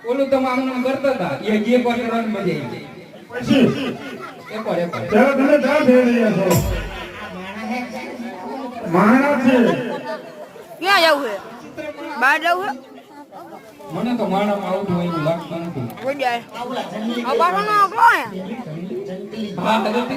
ઓલું તમે આમને કરતા હતા એ જે પર કરવાની મજા આવી પછી એકવાર ત્યારે તમે ક્યાં જઈ રહ્યા છો માણા છે ક્યાં જવું છે બહાર જવું છે મને તો માણામાં આવતું હોય એવું લાગતું નથી કોઈ જાય આ બારનો કોણ હા